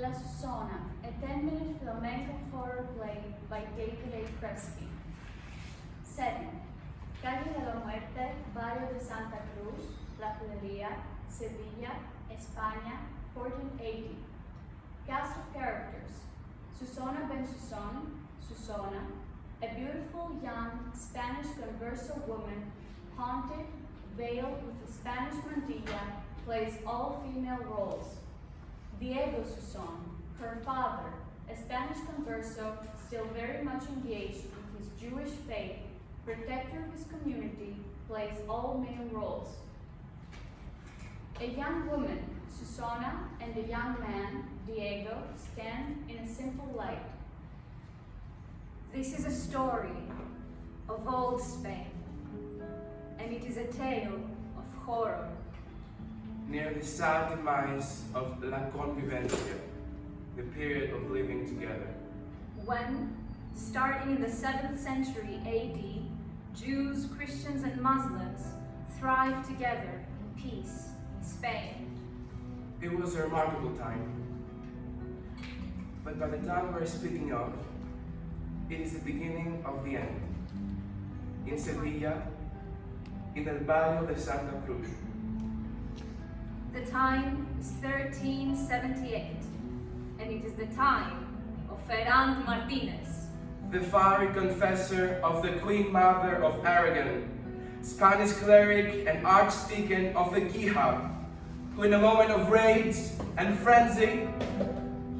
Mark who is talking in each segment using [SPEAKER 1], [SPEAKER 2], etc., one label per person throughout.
[SPEAKER 1] La Susona, a 10-minute Flamenco horror play by David A. Crespy. Setting: Calle de la Muerte, Barrio de Santa Cruz, La Judería, Sevilla, España, 1480. Cast of characters: Susona Vrentzou, Susona, a beautiful young Spanish converso woman, haunted, veiled with a Spanish mantilla, plays all female roles. Diego Susón, her father, a Spanish converso still very much engaged with his Jewish faith, protector of his community, plays all male roles. A young woman, Susona, and a young man, Diego, stand in a simple light.
[SPEAKER 2] This is a story of old Spain, and it is a tale of horror.
[SPEAKER 3] Near the sad demise of La Convivencia, the period of living together.
[SPEAKER 2] When, starting in the 7th century AD, Jews, Christians, and Muslims thrived together in peace in Spain.
[SPEAKER 3] It was a remarkable time. But by the time we're speaking of, it is the beginning of the end. In Sevilla, in el barrio de Santa Cruz.
[SPEAKER 2] The time is 1378, and it is the time of Ferran Martínez,
[SPEAKER 3] the fiery confessor of the Queen Mother of Aragon, Spanish cleric and archdeacon of the Quija, who in a moment of rage and frenzy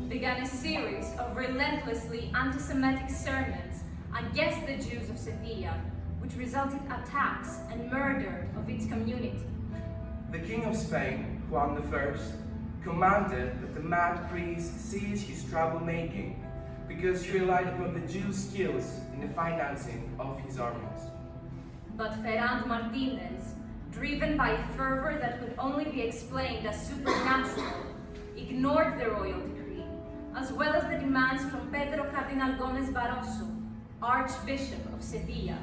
[SPEAKER 2] began a series of relentlessly anti-Semitic sermons against the Jews of Sevilla, which resulted in attacks and murder of its community.
[SPEAKER 3] The King of Spain, Juan I, commanded that the mad priest cease his troublemaking because he relied upon the Jews' skills in the financing of his armies.
[SPEAKER 2] But Ferran Martínez, driven by a fervor that could only be explained as supernatural, ignored the royal decree, as well as the demands from Pedro Cardinal Gómez Barroso, Archbishop of Sevilla,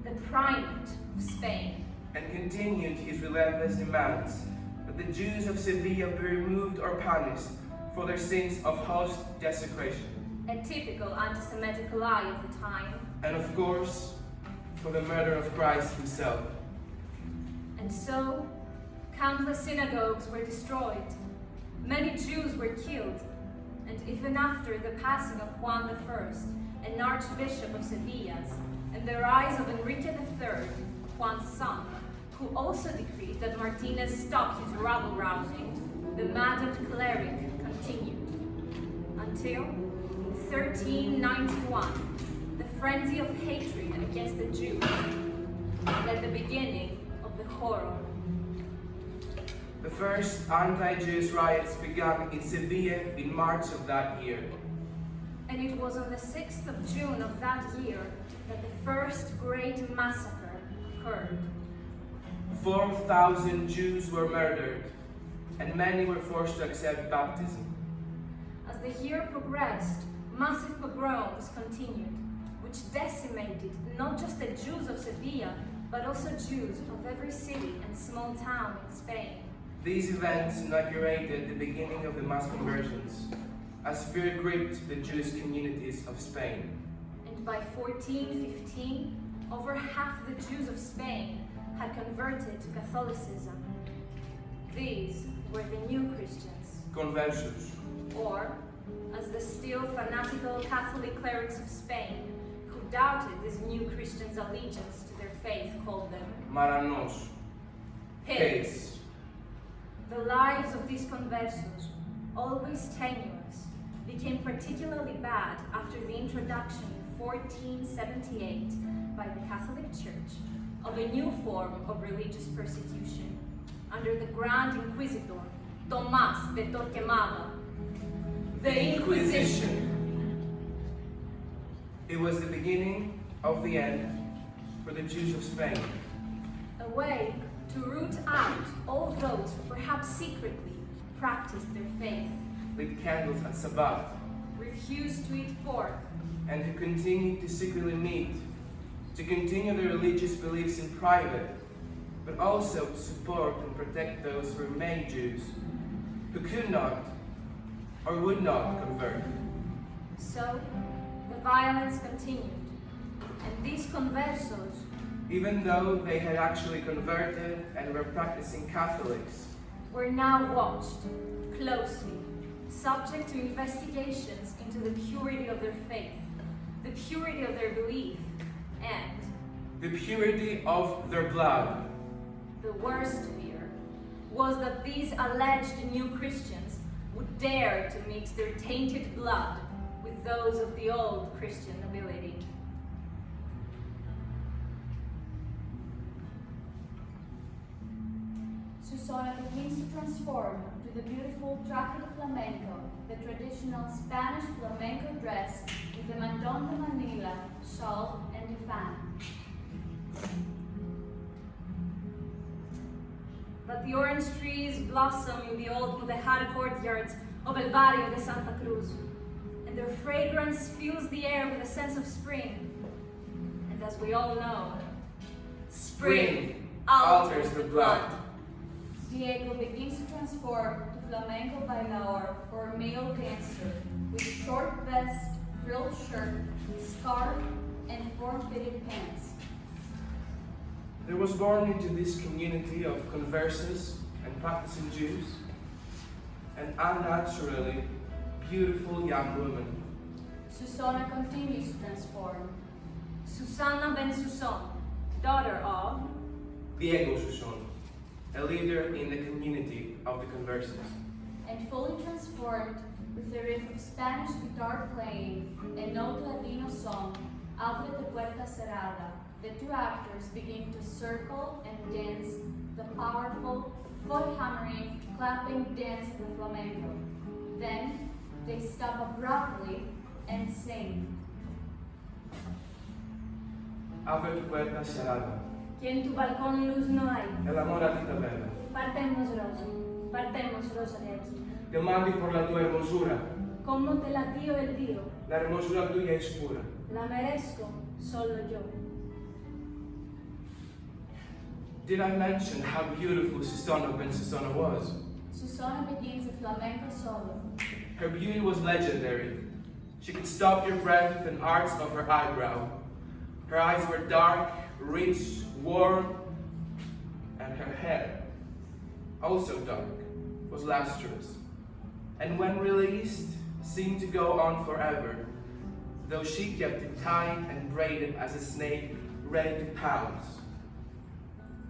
[SPEAKER 2] the primate of Spain,
[SPEAKER 3] and continued his relentless demands that the Jews of Sevilla be removed or punished for their sins of host desecration.
[SPEAKER 2] A typical anti-Semitic lie of the time.
[SPEAKER 3] And of course, for the murder of Christ himself.
[SPEAKER 2] And so, countless synagogues were destroyed, many Jews were killed, and even after the passing of Juan I, an Archbishop of Sevilla's, and the rise of Enrique III, Juan's son, who also decreed that Martínez stop his rabble-rousing, the maddened cleric continued. Until, in 1391, the frenzy of hatred against the Jews led the beginning of the horror.
[SPEAKER 3] The first anti-Jewish riots began in Sevilla in March of that year.
[SPEAKER 2] And it was on the 6th of June of that year that the first great massacre occurred.
[SPEAKER 3] 4,000 Jews were murdered, and many were forced to accept baptism.
[SPEAKER 2] As the year progressed, massive pogroms continued, which decimated not just the Jews of Sevilla, but also Jews of every city and small town in Spain.
[SPEAKER 3] These events inaugurated the beginning of the mass conversions, as fear gripped the Jewish communities of Spain.
[SPEAKER 2] And by 1415, over half the Jews of Spain had converted to Catholicism. These were the new Christians,
[SPEAKER 3] Conversos,
[SPEAKER 2] or, as the still fanatical Catholic clerics of Spain, who doubted these new Christians' allegiance to their faith, called them
[SPEAKER 3] Maranos,
[SPEAKER 2] pigs. The lives of these conversos, always tenuous, became particularly bad after the introduction in 1478 by the Catholic Church of a new form of religious persecution under the Grand Inquisitor, Tomás de Torquemada, the Inquisition.
[SPEAKER 3] It was the beginning of the end for the Jews of Spain.
[SPEAKER 2] A way to root out all those who perhaps secretly practiced their faith,
[SPEAKER 3] Lit candles at Sabbath,
[SPEAKER 2] refused to eat pork,
[SPEAKER 3] and who continued to secretly meet, to continue their religious beliefs in private, but also to support and protect those who remained Jews, who could not, or would not convert.
[SPEAKER 2] So, the violence continued, and these conversos,
[SPEAKER 3] Even though they had actually converted and were practicing Catholics,
[SPEAKER 2] were now watched closely, subject to investigations into the purity of their faith, the purity of their belief, and
[SPEAKER 3] the purity of their blood.
[SPEAKER 2] the worst fear was that these alleged new Christians would dare to mix their tainted blood with those of the old Christian nobility.
[SPEAKER 1] Susona begins to transform to the beautiful Dracula flamenco, the traditional Spanish flamenco dress with the mandon de Manila, shawl, and the fan.
[SPEAKER 2] But the orange trees blossom in the old Mudéjar courtyards of El Barrio de Santa Cruz, and their fragrance fills the air with a sense of spring. And as we all know, spring alters the blood.
[SPEAKER 1] Diego begins to transform to flamenco bailaor, or male dancer, with short vest, frilled shirt, scarf, and form-fitted pants.
[SPEAKER 3] There was born into this community of conversos and practicing Jews an unnaturally beautiful young woman.
[SPEAKER 1] Susona continues to transform.
[SPEAKER 2] Susana Vrentzou, daughter of
[SPEAKER 3] Diego Susona, a leader in the community of the conversos.
[SPEAKER 1] And fully transformed with the riff of Spanish guitar playing and old Ladino song, Abre de Puerta Cerrada, the two actors begin to circle and dance the powerful, foot-hammering, clapping dance of the flamenco. Then, they stop abruptly and sing.
[SPEAKER 3] Abre tu puerta cerrada,
[SPEAKER 2] que en tu balcón luz no hay.
[SPEAKER 3] el amor a ti te vela.
[SPEAKER 2] Partemos rosa de aquí.
[SPEAKER 3] Demandi por la tua hermosura,
[SPEAKER 2] Como te la dio el Dio,
[SPEAKER 3] la hermosura tuya es pura.
[SPEAKER 2] la merezco solo yo.
[SPEAKER 3] Did I mention how beautiful Susona Vrentzou was?
[SPEAKER 1] Susona begins a flamenco solo.
[SPEAKER 3] Her beauty was legendary. She could stop your breath with an arch of her eyebrow. Her eyes were dark, rich, warm, and her hair, also dark, was lustrous. And when released, seemed to go on forever, though she kept it tight and braided as a snake ready to pounce.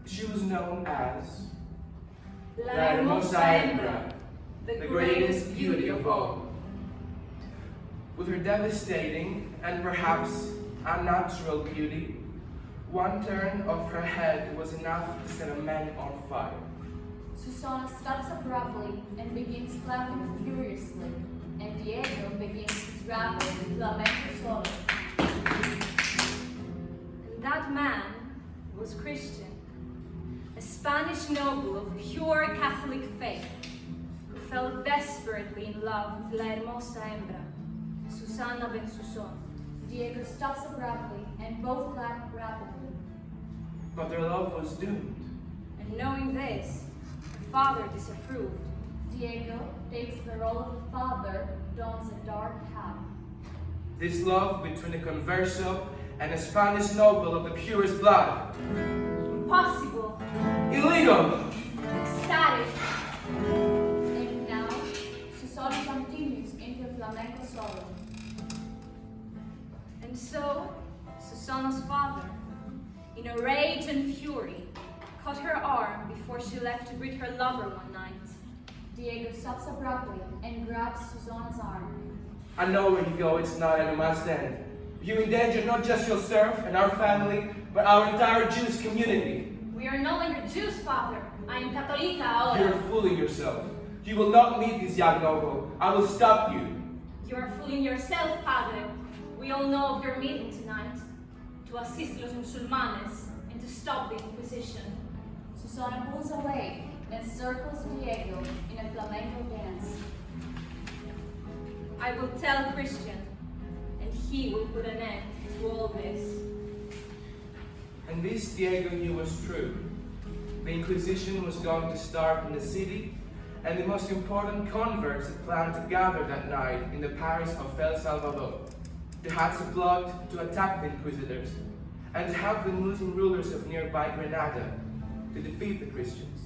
[SPEAKER 3] She was known as
[SPEAKER 2] La hermosa hembra,
[SPEAKER 3] the greatest beauty of all. With her devastating and perhaps unnatural beauty, one turn of her head was enough to set a man on fire.
[SPEAKER 1] Susona stops abruptly and begins clapping furiously, and Diego begins his rapid flamenco solo.
[SPEAKER 2] And that man was Christian, a Spanish noble of pure Catholic faith, who fell desperately in love with La hermosa hembra, Susana Vrentzou.
[SPEAKER 1] Diego stops abruptly and both clap rapidly.
[SPEAKER 3] But their love was doomed.
[SPEAKER 2] And knowing this, her father disapproved.
[SPEAKER 1] Diego takes the role of the father, dons a dark hat.
[SPEAKER 3] This love between a converso and a Spanish noble of the purest blood.
[SPEAKER 2] Impossible,
[SPEAKER 3] Illegal!
[SPEAKER 2] ecstatic.
[SPEAKER 1] And now, Susana continues into a flamenco solo.
[SPEAKER 2] And so, Susana's father, in a rage and fury, caught her arm before she left to greet her lover one night.
[SPEAKER 1] Diego stops abruptly and grabs Susana's arm.
[SPEAKER 3] I know where you go, it's not at a must end. You endanger not just yourself and our family, but our entire Jewish community.
[SPEAKER 2] We are no longer Jews, father. I am Católica ahora.
[SPEAKER 3] You're fooling yourself. You will not meet this young noble. I will stop you.
[SPEAKER 2] You are fooling yourself, padre. We all know of your meeting tonight, to assist los musulmanes and to stop the Inquisition.
[SPEAKER 1] Susana pulls away and circles Diego in a flamenco dance.
[SPEAKER 2] I will tell Christian, and he will put an end to all this.
[SPEAKER 3] And this Diego knew was true. The Inquisition was going to start in the city, and the most important converts had planned to gather that night in the parish of El Salvador, to hatch a plot to attack the inquisitors, and to help the Muslim rulers of nearby Granada to defeat the Christians.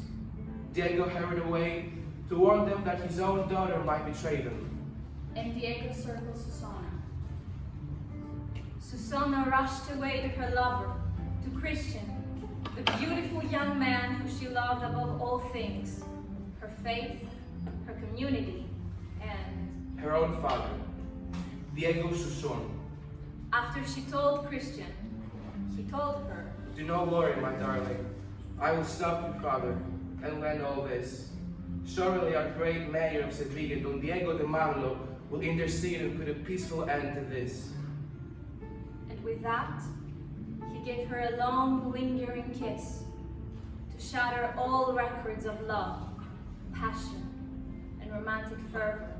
[SPEAKER 3] Diego hurried away to warn them that his own daughter might betray them.
[SPEAKER 1] And Diego circled Susona.
[SPEAKER 2] Susona rushed away to her lover, to Christian, the beautiful young man who she loved above all things, her faith, her community, and
[SPEAKER 3] her own father, Diego Susona.
[SPEAKER 2] After she told Christian, he told her,
[SPEAKER 3] "Do not worry, my darling. I will stop your father and lend all this. Surely our great mayor of Sevilla, Don Diego de Marlo, will intercede and put a peaceful end to this."
[SPEAKER 2] And with that, he gave her a long, lingering kiss to shatter all records of love, passion, and romantic fervor.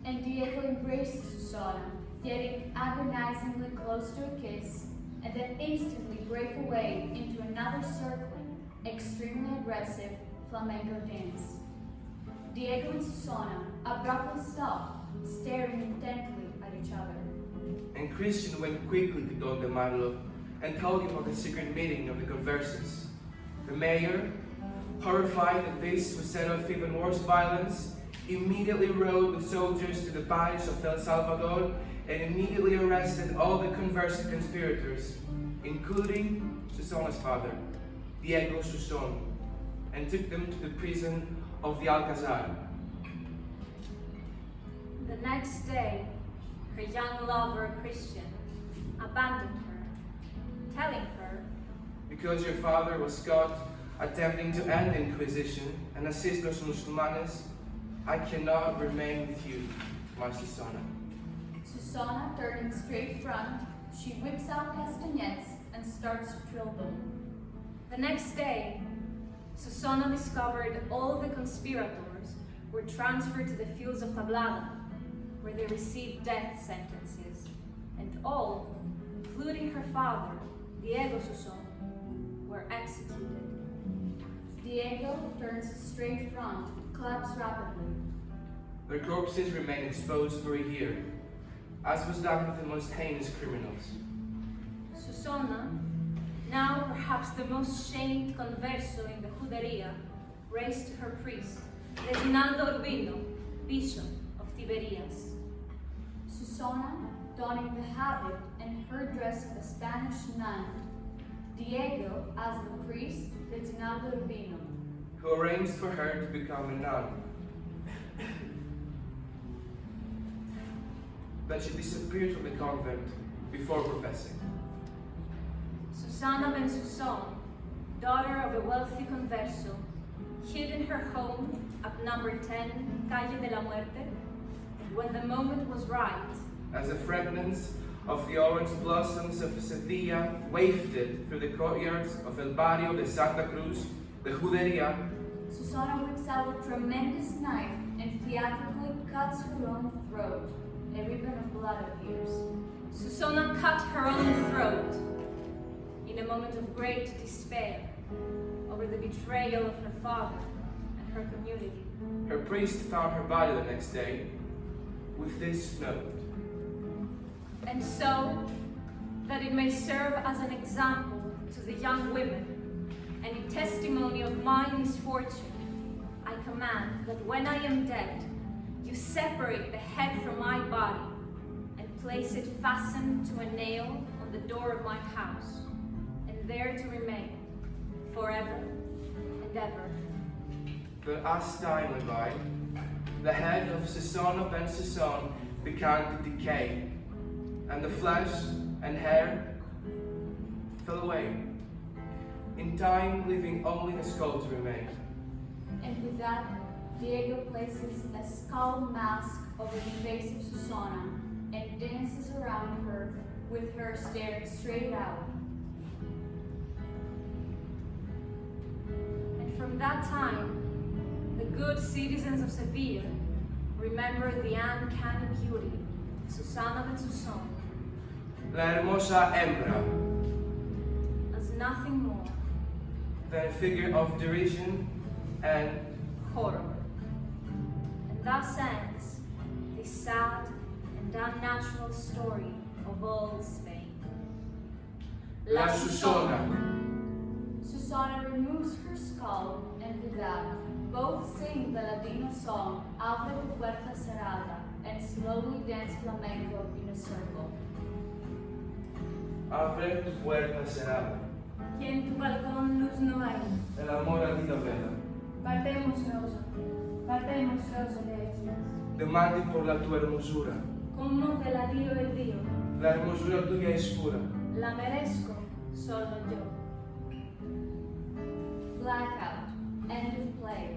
[SPEAKER 1] And Diego embraced Susana, getting agonizingly close to a kiss, and then instantly break away into another circling, extremely aggressive flamenco dance. Diego and Susana abruptly stopped, staring intently at each other.
[SPEAKER 3] And Christian went quickly to Don de Marlo and told him of the secret meeting of the converses. The mayor, horrified that this would set off even worse violence, immediately rode with soldiers to the parish of El Salvador and immediately arrested all the converse conspirators, including Susona's father, Diego Susona, and took them to the prison of the Alcazar.
[SPEAKER 2] The next day, her young lover, Christian, abandoned her, telling her,
[SPEAKER 3] "Because your father was caught attempting to end the Inquisition and assist los musulmanes, I cannot remain with you, my Susana."
[SPEAKER 1] Susana, turning straight front, she whips out castanets and starts to drill them.
[SPEAKER 2] the next day, Susona discovered all the conspirators were transferred to the fields of Tablada, where they received death sentences, and all, including her father, Diego Susona, were executed.
[SPEAKER 1] Diego turns straight front, claps rapidly.
[SPEAKER 3] Their corpses remain exposed for a year, as was done with the most heinous criminals.
[SPEAKER 2] Susona, now perhaps the most shamed converso in the Juderia, raised to her priest, Reginaldo Urbino, Bishop of Tiberias.
[SPEAKER 1] Susana, donning the habit and her dress of a Spanish nun. Diego, as the priest, Reginaldo Urbino,
[SPEAKER 3] who arranged for her to become a nun. But she disappeared from the convent before professing.
[SPEAKER 2] Susana ben Suson, daughter of a wealthy converso, hid in her home at number 10, Calle de la Muerte, and when the moment was right,
[SPEAKER 3] as the fragrance of the orange blossoms of Sevilla wafted through the courtyards of El Barrio de Santa Cruz, the Juderia,
[SPEAKER 1] Susana whips out a tremendous knife and theatrically cuts her own throat. A ribbon of blood appears.
[SPEAKER 2] Susana cut her own throat in a moment of great despair over the betrayal of her father and her community.
[SPEAKER 3] Her priest found her body the next day with this note.
[SPEAKER 2] And so, that it may serve as an example to the young women and in testimony of my misfortune, I command that when I am dead, you separate the head from my body and place it fastened to a nail on the door of my house, and there to remain forever and ever.
[SPEAKER 3] But as time went by, the head of Susona ben Suson began to decay, and the flesh and hair fell away, in time leaving only the skull to remain.
[SPEAKER 1] And with that, Diego places a skull mask over the face of Susana and dances around her with her staring straight out.
[SPEAKER 2] And from that time, the good citizens of Sevilla remember the uncanny beauty of Susana ben Suson
[SPEAKER 3] La hermosa hembra,
[SPEAKER 2] as nothing more
[SPEAKER 3] than a figure of derision and
[SPEAKER 2] horror. And thus ends this sad and unnatural story of old Spain.
[SPEAKER 3] La Susona.
[SPEAKER 1] Susana removes her skull and with that, both sing the Ladino song Abre tu puerta cerrada and slowly dance flamenco in a circle.
[SPEAKER 3] Abre tu puerta cerrada.
[SPEAKER 4] Que en tu balcón luz no hay.
[SPEAKER 3] El amor a vida vela.
[SPEAKER 4] Partemos rosa de aquí.
[SPEAKER 3] Demandi por la tua hermosura.
[SPEAKER 4] ¿Cómo te la dio el río?
[SPEAKER 3] La hermosura tuya es pura.
[SPEAKER 4] La merezco solo yo.
[SPEAKER 1] Blackout. End of play.